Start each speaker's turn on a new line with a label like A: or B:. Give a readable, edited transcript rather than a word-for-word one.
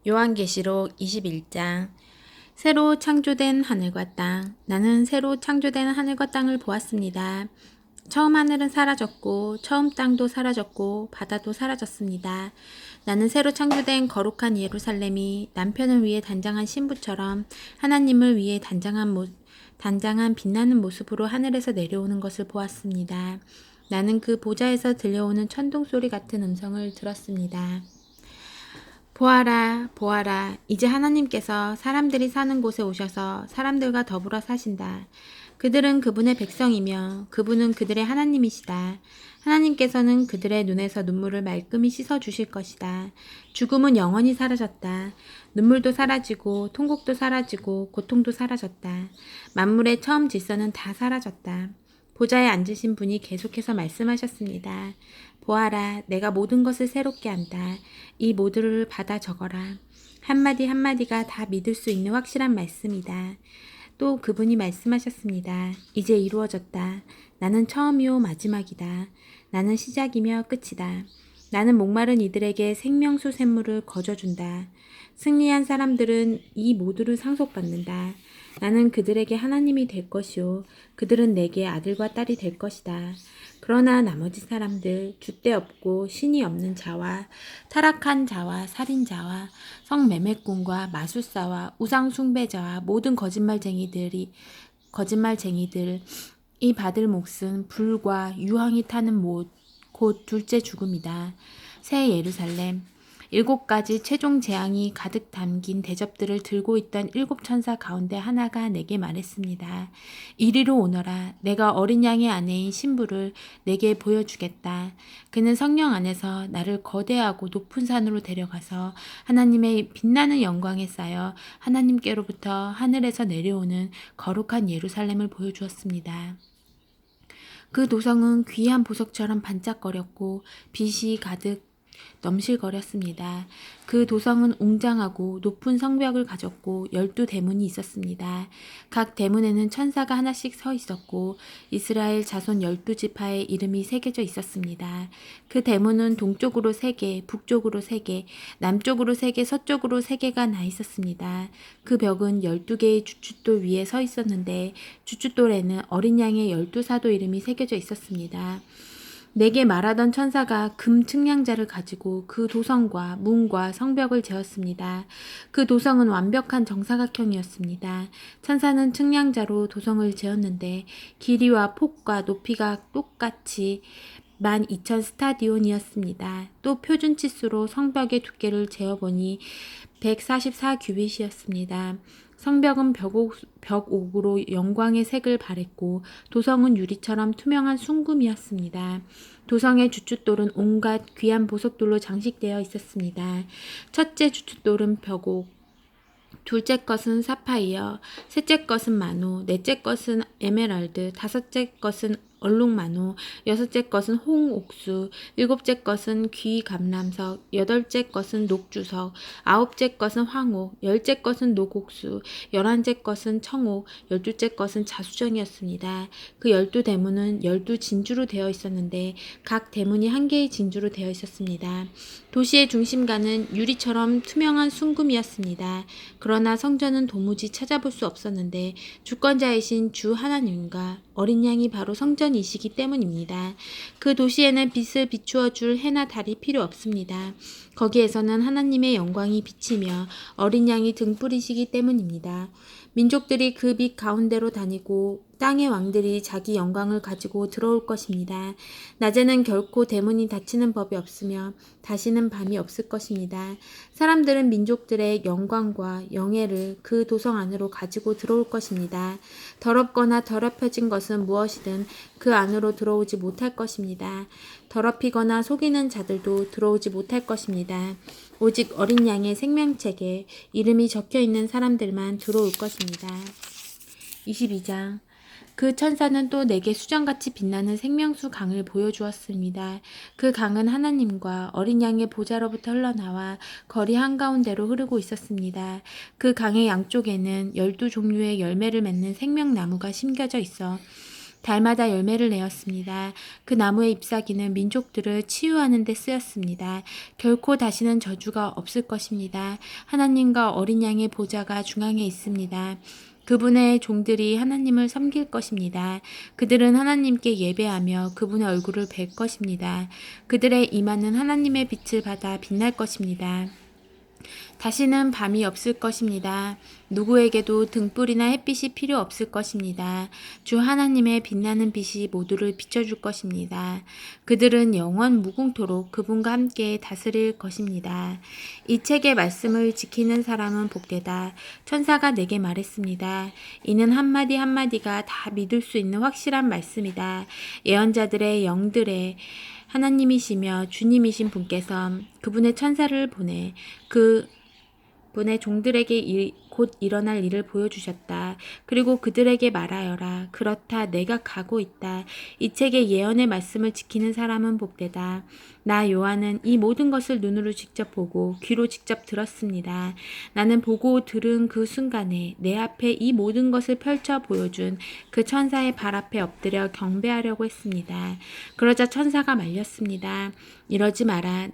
A: 요한계시록 21장. 새로 창조된 하늘과 땅. 나는 새로 창조된 하늘과 땅을 보았습니다. 처음 하늘은 사라졌고 처음 땅도 사라졌고 바다도 사라졌습니다. 나는 새로 창조된 거룩한 예루살렘이 남편을 위해 단장한 신부처럼 하나님을 위해 단장한 빛나는 모습으로 하늘에서 내려오는 것을 보았습니다. 나는 그 보좌에서 들려오는 천둥소리 같은 음성을 들었습니다. 보아라, 보아라. 이제 하나님께서 사람들이 사는 곳에 오셔서 사람들과 더불어 사신다. 그들은 그분의 백성이며 그분은 그들의 하나님이시다. 하나님께서는 그들의 눈에서 눈물을 말끔히 씻어주실 것이다. 죽음은 영원히 사라졌다. 눈물도 사라지고 통곡도 사라지고 고통도 사라졌다. 만물의 처음 질서는 다 사라졌다. 보좌에 앉으신 분이 계속해서 말씀하셨습니다. 보아라, 내가 모든 것을 새롭게 한다. 이 모두를 받아 적어라. 한마디 한마디가 다 믿을 수 있는 확실한 말씀이다. 또 그분이 말씀하셨습니다. 이제 이루어졌다. 나는 처음이요 마지막이다. 나는 시작이며 끝이다. 나는 목마른 이들에게 생명수 샘물을 거저준다. 승리한 사람들은 이 모두를 상속받는다. 나는 그들에게 하나님이 될 것이요 그들은 내게 아들과 딸이 될 것이다. 그러나 나머지 사람들, 줏대 없고 신이 없는 자와 타락한 자와 살인자와 성매매꾼과 마술사와 우상 숭배자와 모든 거짓말쟁이들이 받을 몫은 불과 유황이 타는 곧 둘째 죽음이다. 새 예루살렘 7가지 최종 재앙이 가득 담긴 대접들을 들고 있던 7천사 가운데 하나가 내게 말했습니다. 이리로 오너라. 내가 어린 양의 아내인 신부를 내게 보여주겠다. 그는 성령 안에서 나를 거대하고 높은 산으로 데려가서 하나님의 빛나는 영광에 쌓여 하나님께로부터 하늘에서 내려오는 거룩한 예루살렘을 보여주었습니다. 그 도성은 귀한 보석처럼 반짝거렸고 빛이 가득 넘실거렸습니다. 그 도성은 웅장하고 높은 성벽을 가졌고 12대문이 있었습니다. 각 대문에는 천사가 하나씩 서 있었고 이스라엘 자손 12지파의 이름이 새겨져 있었습니다. 그 대문은 동쪽으로 3개, 북쪽으로 3개, 남쪽으로 3개, 서쪽으로 3개가 나 있었습니다. 그 벽은 12개의 주춧돌 위에 서 있었는데 주춧돌에는 어린 양의 12사도 이름이 새겨져 있었습니다. 내게 말하던 천사가 금 측량자를 가지고 그 도성과 문과 성벽을 재었습니다. 그 도성은 완벽한 정사각형이었습니다. 천사는 측량자로 도성을 재었는데 길이와 폭과 높이가 똑같이 12,000 스타디온이었습니다. 또 표준 치수로 성벽의 두께를 재어보니 144규빗이었습니다. 성벽은 벽옥으로 영광의 색을 발했고 도성은 유리처럼 투명한 순금이었습니다. 도성의 주춧돌은 온갖 귀한 보석돌로 장식되어 있었습니다. 첫째 주춧돌은 벽옥, 둘째 것은 사파이어, 셋째 것은 마노, 넷째 것은 에메랄드, 다섯째 것은 얼룩마노, 여섯째 것은 홍옥수, 일곱째 것은 귀감람석, 여덟째 것은 녹주석, 아홉째 것은 황옥, 열째 것은 녹옥수, 11째 것은 청옥, 12째 것은 자수정이었습니다. 그 12대문은 12진주로 되어 있었는데 각 대문이 한 개의 진주로 되어 있었습니다. 도시의 중심가는 유리처럼 투명한 순금이었습니다. 그러나 성전은 도무지 찾아볼 수 없었는데 주권자이신 주 하나님과 어린 양이 바로 성전이시기 때문입니다. 그 도시에는 빛을 비추어 줄 해나 달이 필요 없습니다. 거기에서는 하나님의 영광이 비치며 어린 양이 등불이시기 때문입니다. 민족들이 그 빛 가운데로 다니고 땅의 왕들이 자기 영광을 가지고 들어올 것입니다. 낮에는 결코 대문이 닫히는 법이 없으며 다시는 밤이 없을 것입니다. 사람들은 민족들의 영광과 영예를 그 도성 안으로 가지고 들어올 것입니다. 더럽거나 더럽혀진 것은 무엇이든 그 안으로 들어오지 못할 것입니다. 더럽히거나 속이는 자들도 들어오지 못할 것입니다. 오직 어린 양의 생명책에 이름이 적혀 있는 사람들만 들어올 것입니다. 22장. 그 천사는 또 내게 수정같이 빛나는 생명수 강을 보여주었습니다. 그 강은 하나님과 어린 양의 보좌로부터 흘러나와 거리 한가운데로 흐르고 있었습니다. 그 강의 양쪽에는 12종류의 열매를 맺는 생명나무가 심겨져 있어 달마다 열매를 내었습니다. 그 나무의 잎사귀는 민족들을 치유하는 데 쓰였습니다. 결코 다시는 저주가 없을 것입니다. 하나님과 어린 양의 보좌가 중앙에 있습니다. 그분의 종들이 하나님을 섬길 것입니다. 그들은 하나님께 예배하며 그분의 얼굴을 뵐 것입니다. 그들의 이마는 하나님의 빛을 받아 빛날 것입니다. 다시는 밤이 없을 것입니다. 누구에게도 등불이나 햇빛이 필요 없을 것입니다. 주 하나님의 빛나는 빛이 모두를 비춰줄 것입니다. 그들은 영원 무궁토록 그분과 함께 다스릴 것입니다. 이 책의 말씀을 지키는 사람은 복되다. 천사가 내게 말했습니다. 이는 한마디 한마디가 다 믿을 수 있는 확실한 말씀이다. 예언자들의 영들의 하나님이시며 주님이신 분께서 그분의 천사를 보내 그분의 종들에게 곧 일어날 일을 보여주셨다. 그리고 그들에게 말하여라. 그렇다. 내가 가고 있다. 이 책의 예언의 말씀을 지키는 사람은 복되다. 나 요한은 이 모든 것을 눈으로 직접 보고 귀로 직접 들었습니다. 나는 보고 들은 그 순간에 내 앞에 이 모든 것을 펼쳐 보여준 그 천사의 발 앞에 엎드려 경배하려고 했습니다. 그러자 천사가 말렸습니다. 이러지 마라.